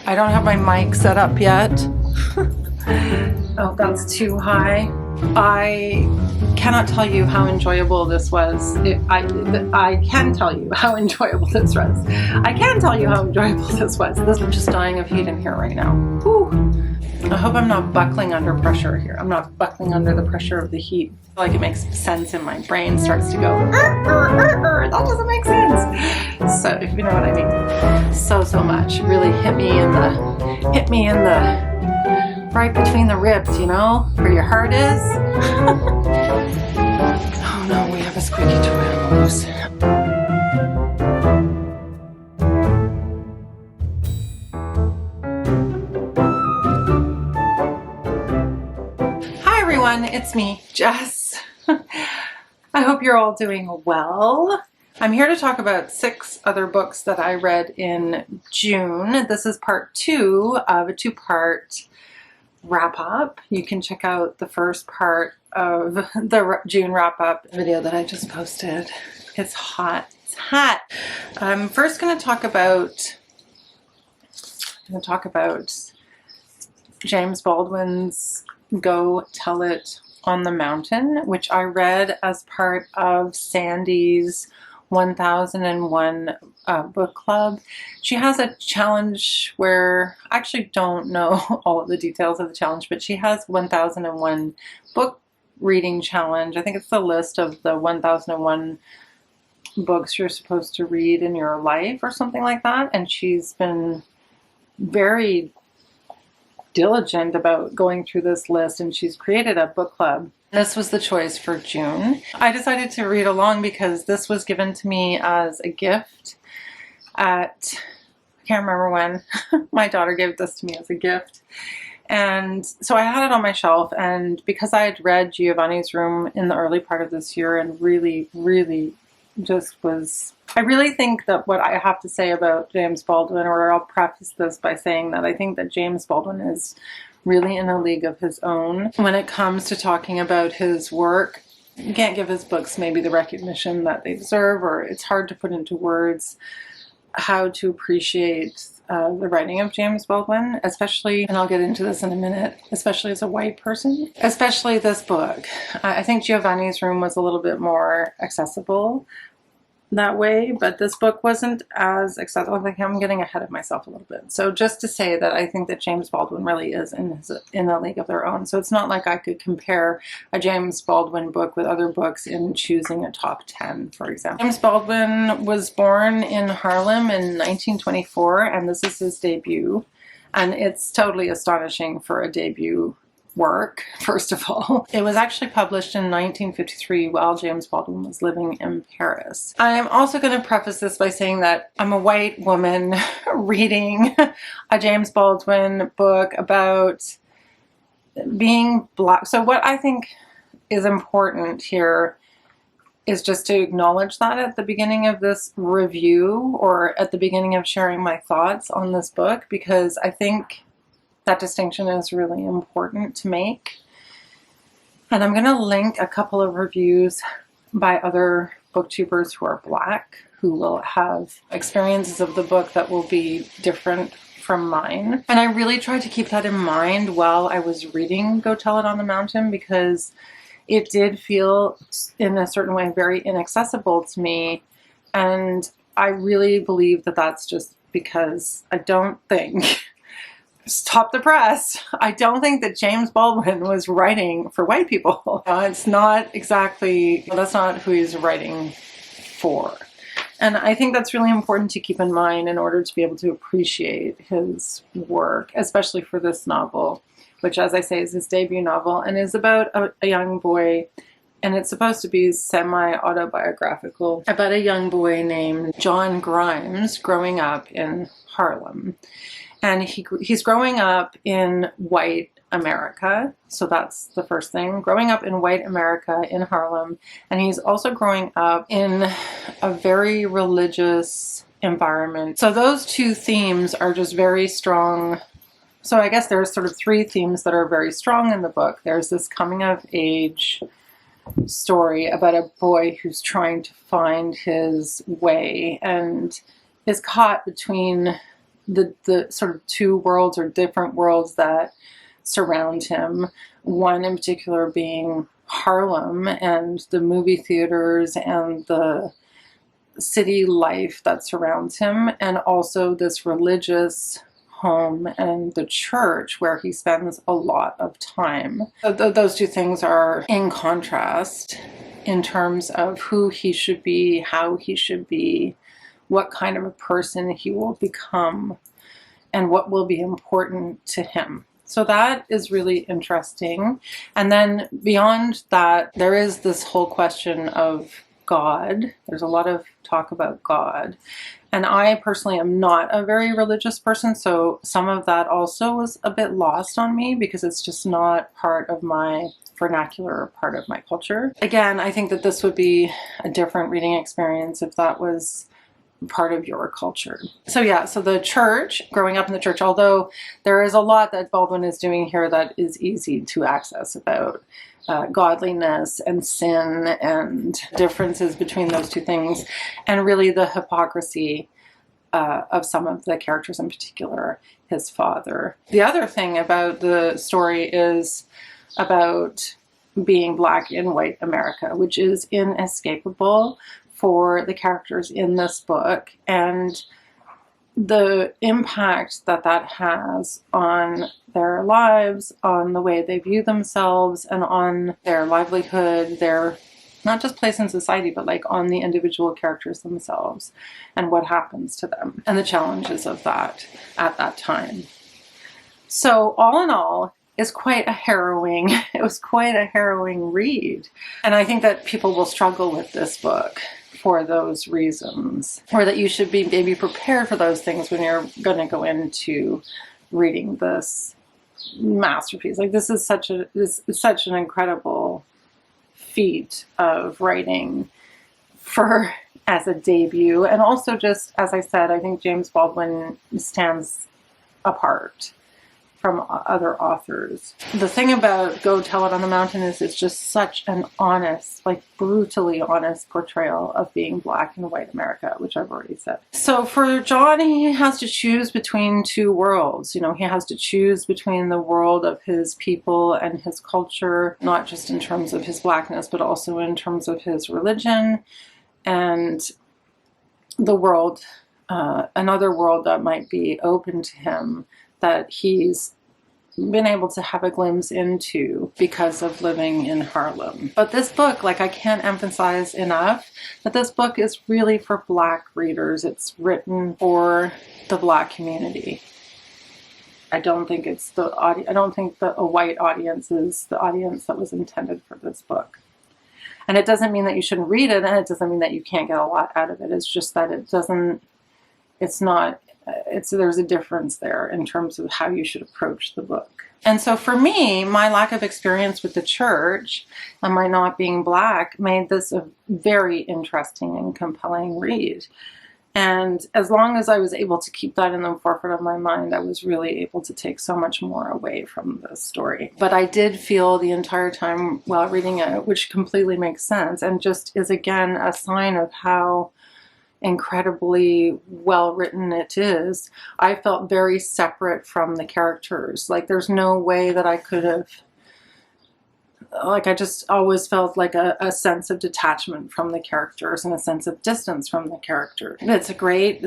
I don't have my mic set up yet. Oh, that's too high. I cannot tell you how enjoyable this was. I can tell you how enjoyable this was. I can tell you how enjoyable this was. I'm just dying of heat in here right now. Whew. I hope I'm not buckling under pressure here. I'm not buckling under the pressure of the heat. I feel like it makes sense and my brain starts to go, that doesn't make sense. So if you know what I mean. So much. Really hit me in the right between the ribs, you know, where your heart is. Oh no, we have a squeaky toilet loose. Hi everyone, it's me, Jess. I hope you're all doing well. I'm here to talk about 6 other books that I read in June. This is part 2 of a 2-part wrap up. You can check out the first part of the June wrap up video that I just posted. It's hot. It's hot. I'm first going to talk about James Baldwin's Go Tell It on the Mountain, which I read as part of Sandy's 1001 book club. She has a challenge where I actually don't know all of the details of the challenge, but she has 1001 book reading challenge. I think it's the list of the 1001 books you're supposed to read in your life or something like that. And she's been very diligent about going through this list, and she's created a book club. This was the choice for June. I decided to read along because this was given to me as a gift at, I can't remember when, my daughter gave this to me as a gift. And so I had it on my shelf, and because I had read Giovanni's Room in the early part of this year and really just was, I really think that what I have to say about James Baldwin, or I'll preface this by saying that I think that James Baldwin is really in a league of his own when it comes to talking about his work. You can't give his books maybe the recognition that they deserve, or it's hard to put into words how to appreciate the writing of James Baldwin, especially, and I'll get into this in a minute, especially as a white person, especially this book. I think Giovanni's Room was a little bit more accessible that way, but this book wasn't as accessible. I think I'm getting ahead of myself a little bit. So just to say that I think that James Baldwin really is in a league of their own. So it's not like I could compare a James Baldwin book with other books in choosing a top 10, for example. James Baldwin was born in Harlem in 1924, and this is his debut. And it's totally astonishing for a debut work, first of all. It was actually published in 1953 while James Baldwin was living in Paris. I am also going to preface this by saying that I'm a white woman reading a James Baldwin book about being Black. So what I think is important here is just to acknowledge that at the beginning of this review, or at the beginning of sharing my thoughts on this book, because I think that distinction is really important to make. And I'm going to link a couple of reviews by other booktubers who are Black, who will have experiences of the book that will be different from mine. And I really tried to keep that in mind while I was reading Go Tell It on the Mountain, because it did feel in a certain way very inaccessible to me. And I really believe that that's just because I don't think stop the press. I don't think that James Baldwin was writing for white people. It's not exactly, that's not who he's writing for. And I think that's really important to keep in mind in order to be able to appreciate his work, especially for this novel, which, as I say, is his debut novel and is about a young boy. And it's supposed to be semi-autobiographical about a young boy named John Grimes growing up in Harlem. And he's growing up in white America. So that's the first thing. Growing up in white America in Harlem. And he's also growing up in a very religious environment. So those two themes are just very strong. So I guess there's sort of 3 themes that are very strong in the book. There's this coming of age story about a boy who's trying to find his way and is caught between the sort of two worlds or different worlds that surround him. One in particular being Harlem and the movie theaters and the city life that surrounds him, and also this religious home and the church where he spends a lot of time. So those two things are in contrast in terms of who he should be, how he should be, what kind of a person he will become, and what will be important to him. So that is really interesting. And then beyond that, there is this whole question of God. There's a lot of talk about God. And I personally am not a very religious person, so some of that also was a bit lost on me because it's just not part of my vernacular, part of my culture. Again, I think that this would be a different reading experience if that was part of your culture. So yeah, so the church, growing up in the church, although there is a lot that Baldwin is doing here that is easy to access about godliness and sin and differences between those two things, and really the hypocrisy of some of the characters, in particular his father. The other thing about the story is about being Black in white America, which is inescapable for the characters in this book, and the impact that that has on their lives, on the way they view themselves, and on their livelihood, their not just place in society, but like on the individual characters themselves and what happens to them and the challenges of that at that time. So all in all, it was quite a harrowing read. And I think that people will struggle with this book for those reasons, or that you should be maybe prepared for those things when you're going to go into reading this masterpiece. Like this is such an incredible feat of writing for as a debut, and also just as I said, I think James Baldwin stands apart from other authors. The thing about Go Tell It on the Mountain is it's just such an honest, like brutally honest portrayal of being Black in white America, which I've already said. So for John, he has to choose between two worlds. You know, he has to choose between the world of his people and his culture, not just in terms of his Blackness, but also in terms of his religion, and the world, another world that might be open to him that he's been able to have a glimpse into because of living in Harlem. But this book, like I can't emphasize enough that this book is really for Black readers. It's written for the Black community. I don't think a white audience is the audience that was intended for this book. And it doesn't mean that you shouldn't read it, and it doesn't mean that you can't get a lot out of it. It's just that there's a difference there in terms of how you should approach the book. And so for me, my lack of experience with the church and my not being Black made this a very interesting and compelling read. And as long as I was able to keep that in the forefront of my mind, I was really able to take so much more away from the story. But I did feel the entire time while reading it, which completely makes sense and just is again a sign of how incredibly well written it is. I felt very separate from the characters. Like there's no way that I could have, like I just always felt like a sense of detachment from the characters and a sense of distance from the characters. It's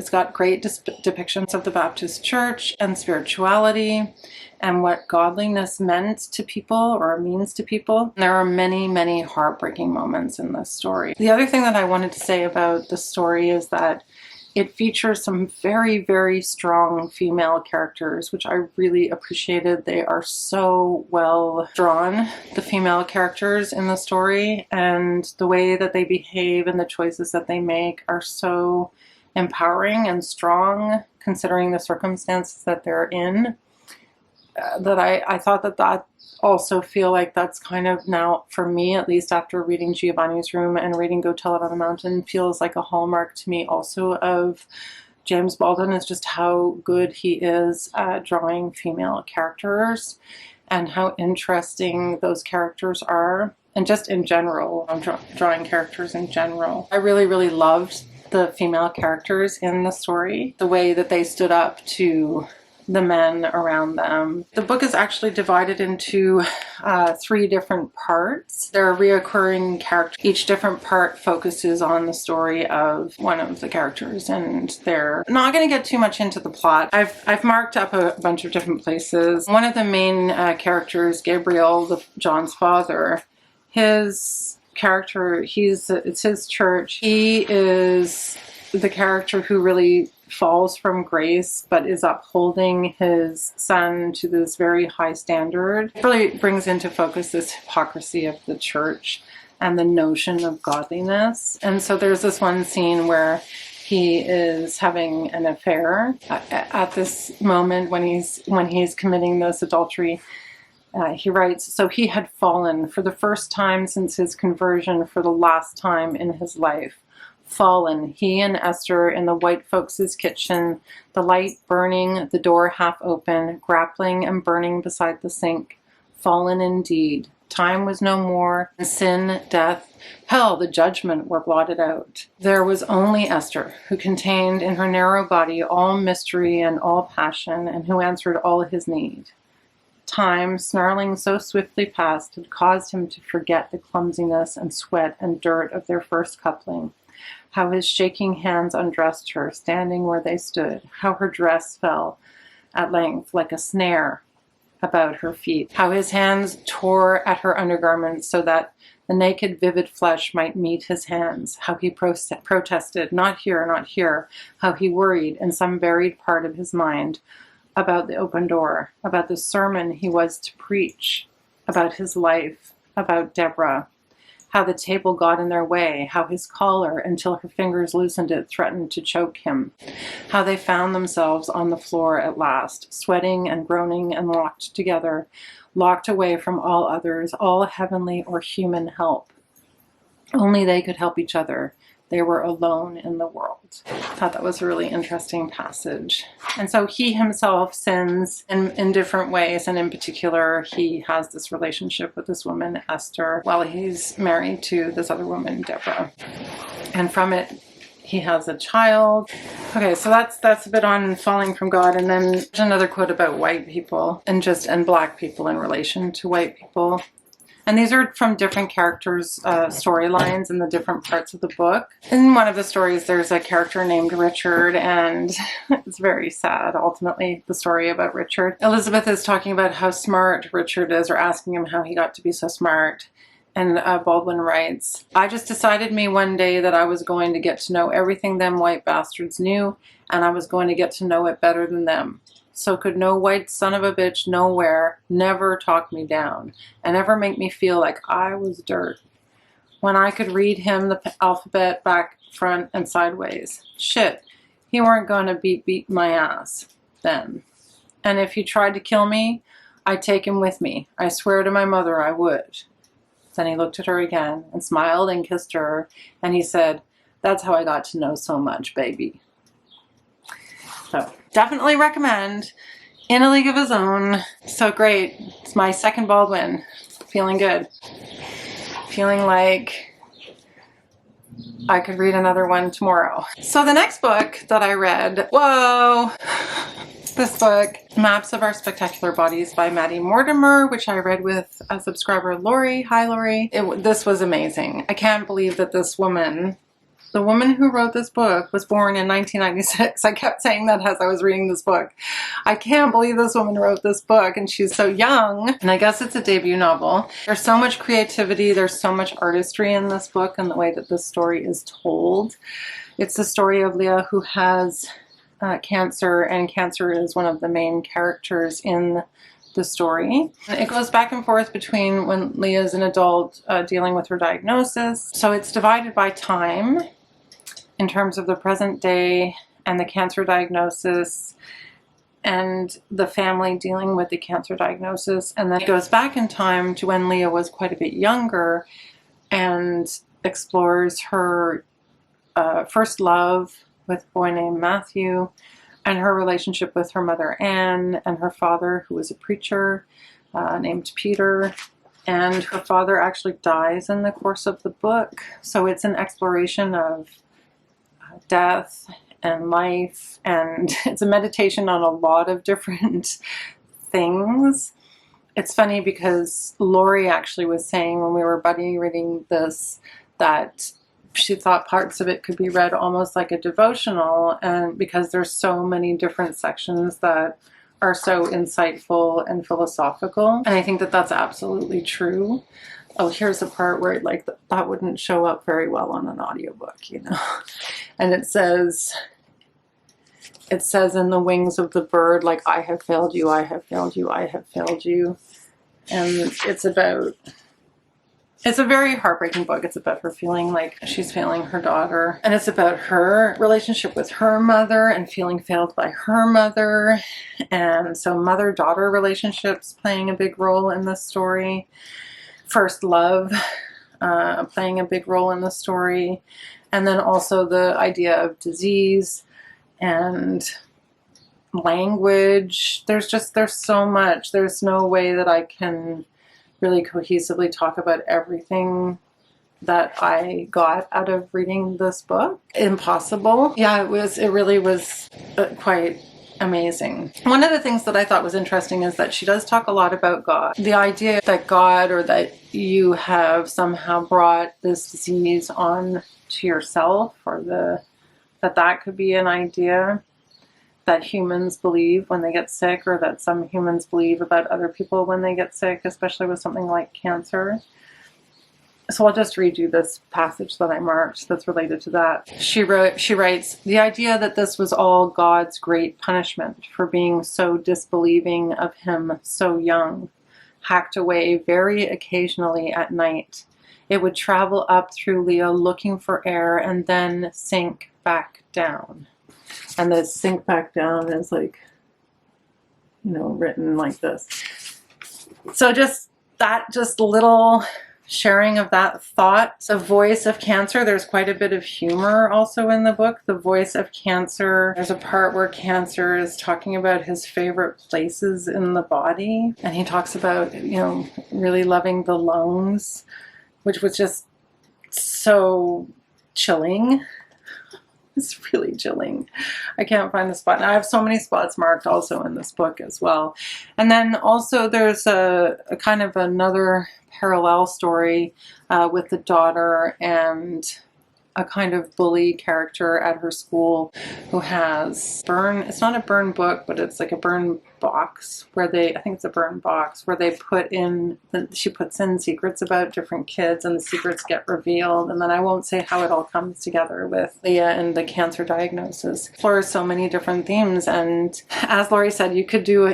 got great depictions of the Baptist church and spirituality and what godliness meant to people or means to people. There are many, many heartbreaking moments in this story. The other thing that I wanted to say about the story is that it features some very, very strong female characters, which I really appreciated. They are so well drawn, the female characters in the story, and the way that they behave and the choices that they make are so empowering and strong considering the circumstances that they're in. That I thought that also feel like that's kind of now, for me at least, after reading Giovanni's Room and reading Go Tell It on the Mountain, feels like a hallmark to me also of James Baldwin, is just how good he is at drawing female characters and how interesting those characters are, and just in general, drawing characters in general. I really, really loved the female characters in the story, the way that they stood up to the men around them. The book is actually divided into 3 different parts. There are reoccurring characters. Each different part focuses on the story of one of the characters, and they're not going to get too much into the plot. I've marked up a bunch of different places. One of the main characters, Gabriel, John's father, his character, it's his church. He is the character who really falls from grace but is upholding his son to this very high standard. It really brings into focus this hypocrisy of the church and the notion of godliness. And so there's this one scene where he is having an affair at this moment when he's committing this adultery. He writes, "So he had fallen for the first time since his conversion, for the last time in his life. Fallen, he and Esther in the white folks' kitchen, the light burning, the door half open, grappling and burning beside the sink. Fallen indeed. Time was no more. Sin, death, hell, the judgment were blotted out. There was only Esther, who contained in her narrow body all mystery and all passion, and who answered all his need. Time, snarling so swiftly past, had caused him to forget the clumsiness and sweat and dirt of their first coupling. How his shaking hands undressed her, standing where they stood. How her dress fell, at length, like a snare about her feet. How his hands tore at her undergarments so that the naked, vivid flesh might meet his hands. How he protested, not here, not here. How he worried in some buried part of his mind about the open door, about the sermon he was to preach, about his life, about Deborah. How the table got in their way, how his collar, until her fingers loosened it, threatened to choke him. How they found themselves on the floor at last, sweating and groaning and locked together, locked away from all others, all heavenly or human help. Only they could help each other. They were alone in the world." I thought that was a really interesting passage. And so he himself sins in different ways, and in particular, he has this relationship with this woman, Esther, while he's married to this other woman, Deborah. And from it, he has a child. Okay, so that's a bit on falling from God. And then there's another quote about white people and black people in relation to white people. And these are from different characters' storylines in the different parts of the book. In one of the stories, there's a character named Richard, and it's very sad, ultimately, the story about Richard. Elizabeth is talking about how smart Richard is, or asking him how he got to be so smart. And Baldwin writes, "I just decided me one day that I was going to get to know everything them white bastards knew, and I was going to get to know it better than them. So could no white son of a bitch nowhere never talk me down and ever make me feel like I was dirt. When I could read him the alphabet back, front, and sideways. Shit, he weren't going to beat my ass then. And if he tried to kill me, I'd take him with me. I swear to my mother I would." Then he looked at her again and smiled and kissed her, and he said, "That's how I got to know so much, baby." So definitely recommend In a League of His Own. So great. It's my second Baldwin. Feeling good. Feeling like I could read another one tomorrow. So the next book that I read, whoa, this book, Maps of Our Spectacular Bodies by Maddie Mortimer, which I read with a subscriber, Lori. Hi, Lori. This was amazing. I can't believe that this woman, the woman who wrote this book, was born in 1996. I kept saying that as I was reading this book. I can't believe this woman wrote this book, and she's so young. And I guess it's a debut novel. There's so much creativity. There's so much artistry in this book and the way that this story is told. It's the story of Leah, who has cancer, and cancer is one of the main characters in the story. It goes back and forth between when Leah's an adult dealing with her diagnosis. So it's divided by time in terms of the present day and the cancer diagnosis and the family dealing with the cancer diagnosis. And then it goes back in time to when Leah was quite a bit younger and explores her first love with a boy named Mathews, and her relationship with her mother Anne and her father, who was a preacher named Peter. And her father actually dies in the course of the book. So it's an exploration of death and life, and it's a meditation on a lot of different things. It's funny because Lori actually was saying when we were buddy reading this that she thought parts of it could be read almost like a devotional, and because there's so many different sections that are so insightful and philosophical. And I think that that's absolutely true. Oh, here's a part where like that wouldn't show up very well on an audiobook, you know. And it says in the wings of the bird, like, I have failed you, I have failed you, I have failed you. And it's a very heartbreaking book. It's about her feeling like she's failing her daughter. And it's about her relationship with her mother and feeling failed by her mother. And so mother-daughter relationships playing a big role in this story. First love playing a big role in the story. And then also the idea of disease and language. There's so much. There's no way that I can really cohesively talk about everything that I got out of reading this book. Impossible. Yeah, it really was quite amazing. One of the things that I thought was interesting is that she does talk a lot about God. The idea that God, or that you have somehow brought this disease on to yourself, or that could be an idea that humans believe when they get sick, or that some humans believe about other people when they get sick, especially with something like cancer. So I'll just read you this passage that I marked that's related to that. She writes, "The idea that this was all God's great punishment for being so disbelieving of him so young, hacked away very occasionally at night. It would travel up through Leah looking for air and then sink back down." And the sink back down is like, you know, written like this. So just little sharing of that thought. The voice of cancer, there's quite a bit of humor also in the book. The voice of cancer, there's a part where Cancer is talking about his favorite places in the body. And he talks about, you know, really loving the lungs, which was just so chilling. It's really chilling. I can't find the spot. And I have so many spots marked also in this book as well. And then also there's a kind of another parallel story with the daughter and a kind of bully character at her school who has it's not a burn book, but it's like a burn box where I think it's a burn box where she puts in secrets about different kids, and the secrets get revealed. And then I won't say how it all comes together with Leah and the cancer diagnosis. Explores so many different themes, and as Lori said, you could do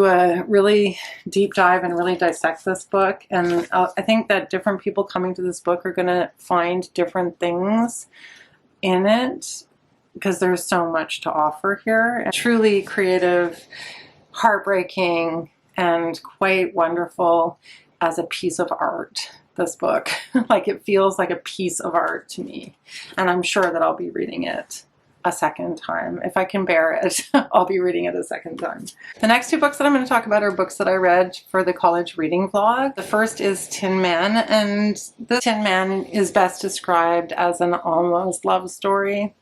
a really deep dive and really dissect this book. And I think that different people coming to this book are going to find different things in it, because there's so much to offer here. Truly creative, heartbreaking, and quite wonderful as a piece of art, this book. Like, it feels like a piece of art to me. And I'm sure that I'll be reading it a second time. If I can bear it, I'll be reading it a second time. The next two books that I'm going to talk about are books that I read for the college reading vlog. The first is Tin Man, and the Tin Man is best described as an almost love story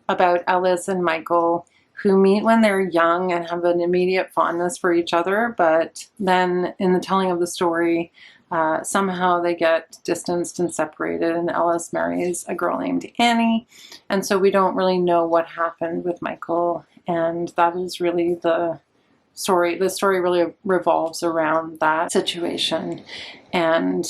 about Ellis and Michael, who meet when they're young and have an immediate fondness for each other, but then in the telling of the story, somehow they get distanced and separated, and Ellis marries a girl named Annie. And so we don't really know what happened with Michael, and that is really the story. The story really revolves around that situation. And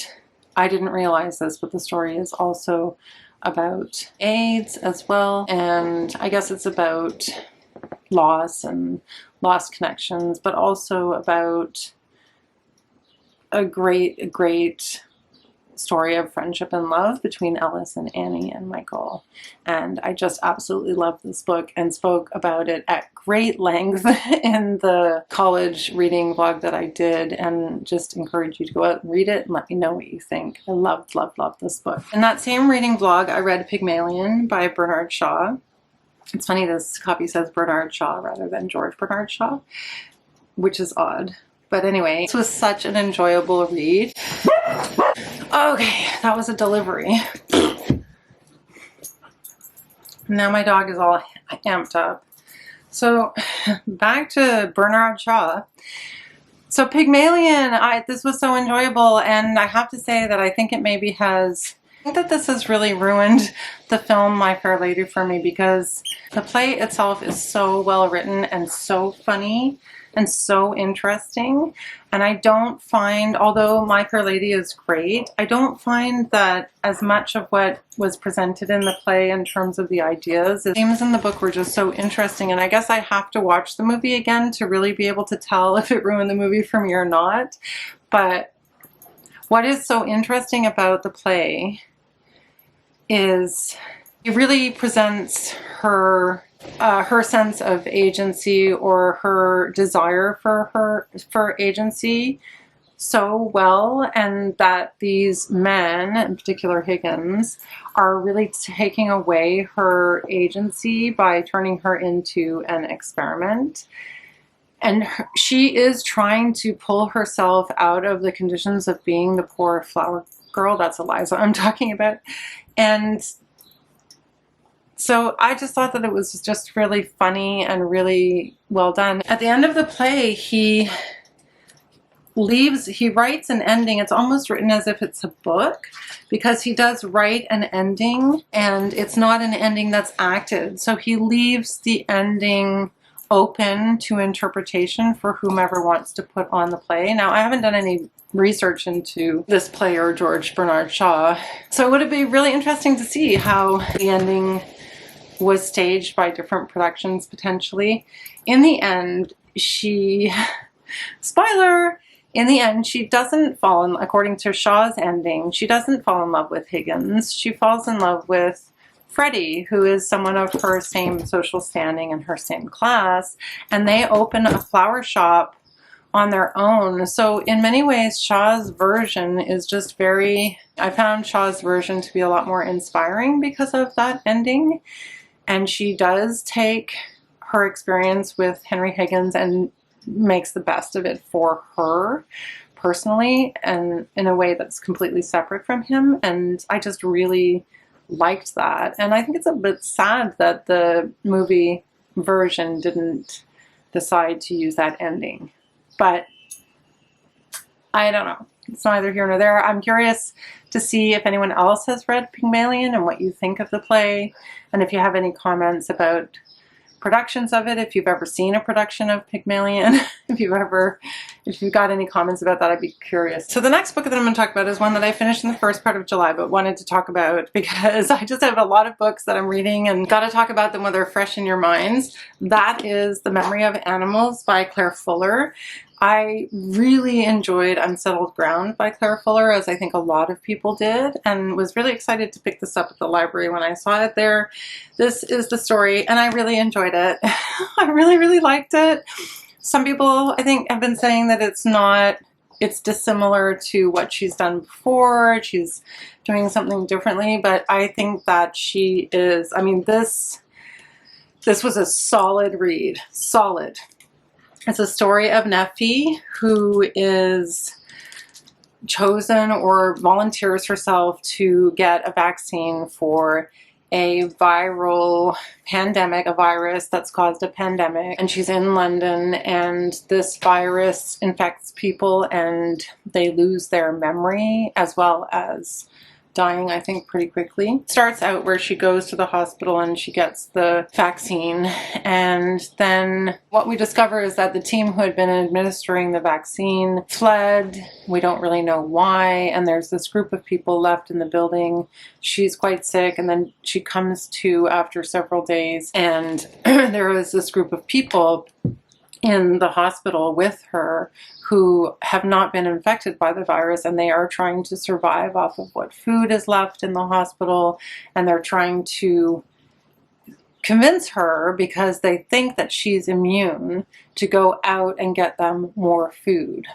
I didn't realize this, but the story is also about AIDS as well. And I guess it's about loss and lost connections, but also about a great story of friendship and love between Ellis and Annie and Michael. And I just absolutely love this book and spoke about it at great length in the college reading vlog that I did, and just encourage you to go out and read it and let me know what you think. I love this book. In that same reading vlog, I read Pygmalion by Bernard Shaw. It's funny, this copy says Bernard Shaw rather than George Bernard Shaw, which is odd. But anyway, this was such an enjoyable read. Okay, that was a delivery. Now my dog is all amped up. So back to Bernard Shaw. So Pygmalion, this was so enjoyable, and I have to say that I think it maybe has, I think that this has really ruined the film My Fair Lady for me, because the play itself is so well written and so funny and so interesting. And I don't find, although My Fair Lady is great, I don't find that as much of what was presented in the play in terms of the ideas, the themes in the book were just so interesting. And I guess I have to watch the movie again to really be able to tell if it ruined the movie for me or not. But what is so interesting about the play is it really presents her sense of agency, or her desire for agency, so well, and that these men, in particular Higgins, are really taking away her agency by turning her into an experiment. And she is trying to pull herself out of the conditions of being the poor flower girl. That's Eliza I'm talking about. And so I just thought that it was just really funny and really well done. At the end of the play, he writes an ending. It's almost written as if it's a book, because he does write an ending, and it's not an ending that's acted. So he leaves the ending open to interpretation for whomever wants to put on the play. Now, I haven't done any research into this play or George Bernard Shaw, so would it be really interesting to see how the ending was staged by different productions potentially. In the end, spoiler, in the end, she doesn't fall in, according to Shaw's ending, she doesn't fall in love with Higgins. She falls in love with Freddie, who is someone of her same social standing and her same class, and they open a flower shop on their own. So in many ways, Shaw's version is just I found Shaw's version to be a lot more inspiring because of that ending. And she does take her experience with Henry Higgins and makes the best of it for her personally, and in a way that's completely separate from him. And I just really liked that. And I think it's a bit sad that the movie version didn't decide to use that ending. But I don't know. It's neither here nor there. I'm curious to see if anyone else has read Pygmalion and what you think of the play, and if you have any comments about productions of it, if you've ever seen a production of Pygmalion, if you've got any comments about that, I'd be curious. So the next book that I'm going to talk about is one that I finished in the first part of July, but wanted to talk about because I just have a lot of books that I'm reading and got to talk about them when they're fresh in your minds. That is The Memory of Animals by Claire Fuller. I really enjoyed Unsettled Ground by Claire Fuller, as I think a lot of people did, and was really excited to pick this up at the library when I saw it there. This is the story, and I really enjoyed it. I really, really liked it. Some people, I think, have been saying that it's dissimilar to what she's done before. She's doing something differently, but I think that she is, I mean, this was a solid read. Solid. It's a story of Nephi, who is chosen or volunteers herself to get a vaccine for a viral pandemic, a virus that's caused a pandemic. And she's in London, and this virus infects people and they lose their memory as well as dying, I think, pretty quickly. It starts out where she goes to the hospital and she gets the vaccine, and then what we discover is that the team who had been administering the vaccine fled. We don't really know why, and there's this group of people left in the building. She's quite sick, and then she comes to after several days, and there is this group of people in the hospital with her who have not been infected by the virus, and they are trying to survive off of what food is left in the hospital, and they're trying to convince her, because they think that she's immune, to go out and get them more food.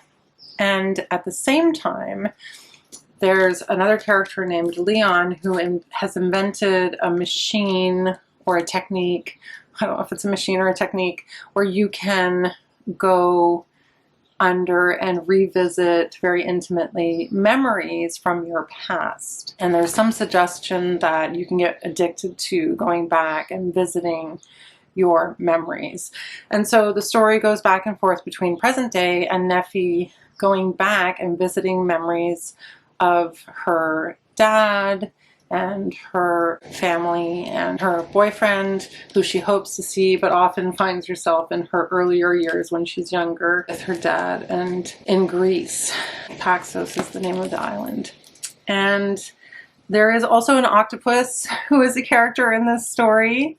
And at the same time, there's another character named Leon who has invented a machine or a technique, I don't know if it's a machine or a technique, where you can go under and revisit very intimately memories from your past. And there's some suggestion that you can get addicted to going back and visiting your memories. And so the story goes back and forth between present day and Nephi going back and visiting memories of her dad and her family and her boyfriend, who she hopes to see, but often finds herself in her earlier years when she's younger with her dad, and in Greece. Paxos is the name of the island. And there is also an octopus who is a character in this story,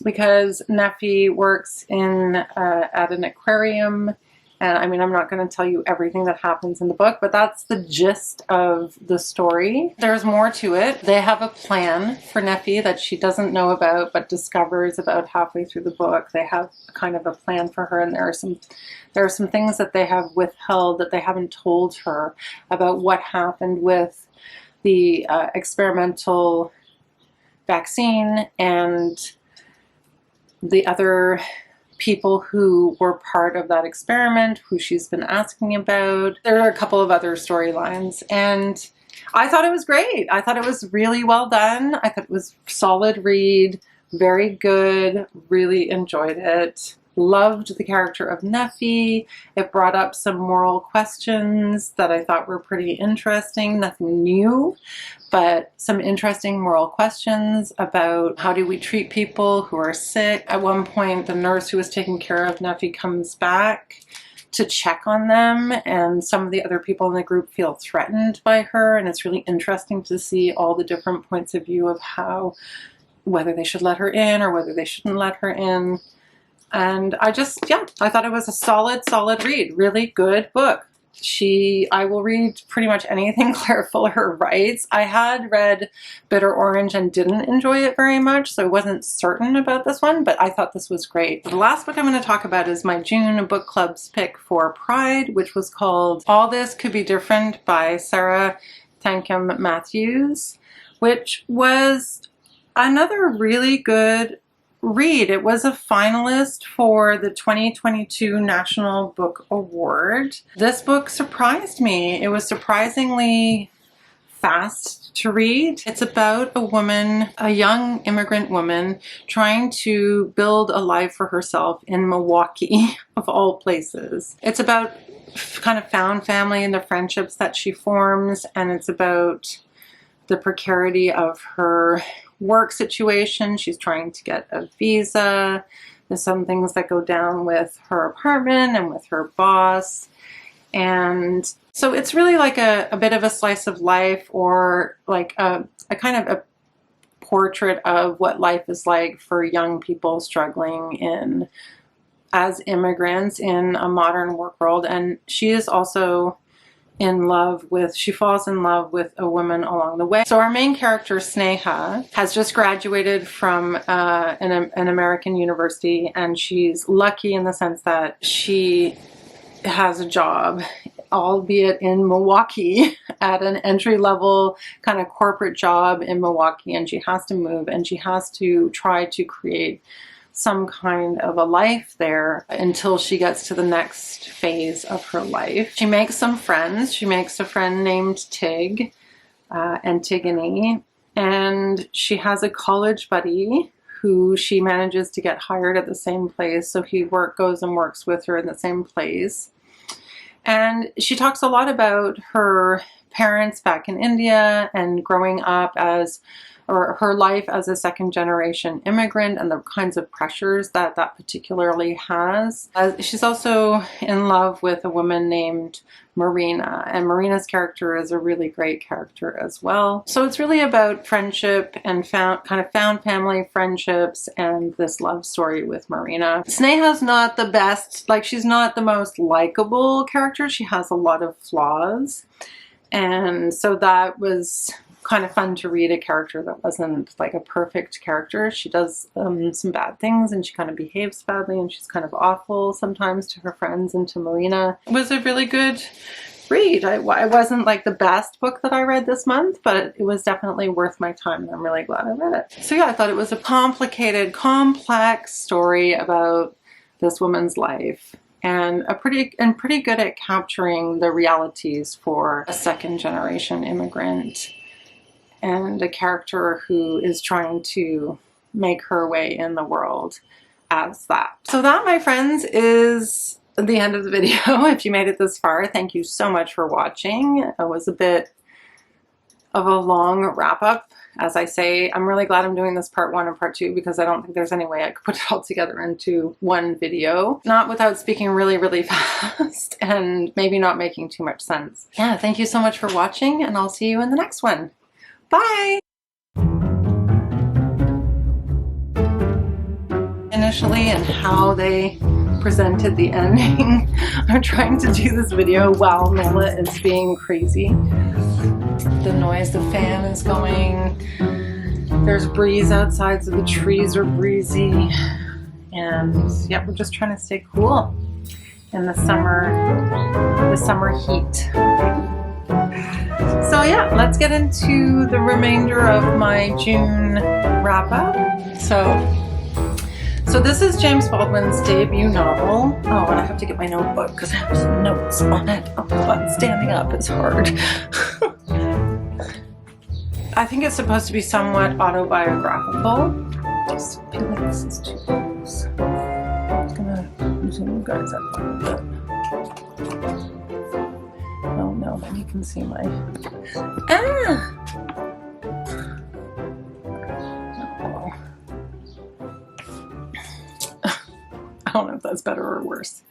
because Nephi works in at an aquarium. And I mean, I'm not going to tell you everything that happens in the book, but that's the gist of the story. There's more to it. They have a plan for Nephi that she doesn't know about, but discovers about halfway through the book. They have kind of a plan for her, and there are some things that they have withheld, that they haven't told her about what happened with the experimental vaccine and the other people who were part of that experiment, who she's been asking about. There are a couple of other storylines, and I thought it was great. I thought it was really well done. I thought it was a solid read, very good, really enjoyed it. Loved the character of Nephi. It brought up some moral questions that I thought were pretty interesting. Nothing new, but some interesting moral questions about how do we treat people who are sick. At one point, the nurse who was taking care of Nephi comes back to check on them, and some of the other people in the group feel threatened by her, and it's really interesting to see all the different points of view of how, whether they should let her in or whether they shouldn't let her in. And I thought it was a solid read. Really good book. I will read pretty much anything Claire Fuller writes. I had read Bitter Orange and didn't enjoy it very much, so I wasn't certain about this one, but I thought this was great. The last book I'm going to talk about is my June book club's pick for Pride, which was called All This Could Be Different by Sarah Thankam Mathews, which was another really good read. It was a finalist for the 2022 National Book Award. This book surprised me. It was surprisingly fast to read. It's about a woman, a young immigrant woman, trying to build a life for herself in Milwaukee, of all places. It's about kind of found family and the friendships that she forms, and it's about the precarity of her work situation. She's trying to get a visa. There's some things that go down with her apartment and with her boss. And so it's really like a bit of a slice of life, or like a kind of a portrait of what life is like for young people struggling as immigrants in a modern work world. And she is also she falls in love with a woman along the way. So our main character, Sneha, has just graduated from an American university, and she's lucky in the sense that she has a job, albeit in Milwaukee, at an entry-level kind of corporate job in Milwaukee, and she has to move, and she has to try to create some kind of a life there until she gets to the next phase of her life. She makes some friends. She makes a friend named Antigone, and she has a college buddy who she manages to get hired at the same place, so he goes and works with her in the same place. And she talks a lot about her parents back in India and growing up or her life as a second-generation immigrant and the kinds of pressures that particularly has. She's also in love with a woman named Marina, and Marina's character is a really great character as well. So it's really about friendship and found family friendships and this love story with Marina. Sneha's not the best, she's not the most likable character. She has a lot of flaws. And so that was kind of fun to read, a character that wasn't like a perfect character. She does some bad things, and she kind of behaves badly, and she's kind of awful sometimes to her friends and to Marina. It was a really good read. It wasn't like the best book that I read this month, but it was definitely worth my time, and I'm really glad I read it. So yeah, I thought it was a complicated, complex story about this woman's life. and pretty good at capturing the realities for a second generation immigrant and a character who is trying to make her way in the world as that. So that, my friends, is the end of the video. If you made it this far, thank you so much for watching. It was a bit of a long wrap up. As I say, I'm really glad I'm doing this part 1 and part 2 because I don't think there's any way I could put it all together into one video, not without speaking really fast and maybe not making too much sense. Yeah, thank you so much for watching, and I'll see you in the next one. Bye! Initially, and how they presented the ending. I'm trying to do this video while Nola is being crazy. The noise, the fan is going, there's breeze outside, so the trees are breezy, and yeah, we're just trying to stay cool in the summer heat. So yeah, let's get into the remainder of my June wrap up. So this is James Baldwin's debut novel. Oh, and I have to get my notebook because I have some notes on it. Oh, but standing up is hard. I think it's supposed to be somewhat autobiographical. I just feel like this is too close. I'm just gonna zoom you guys up a little bit. Oh no, then you can see my... Ah! Oh. I don't know if that's better or worse.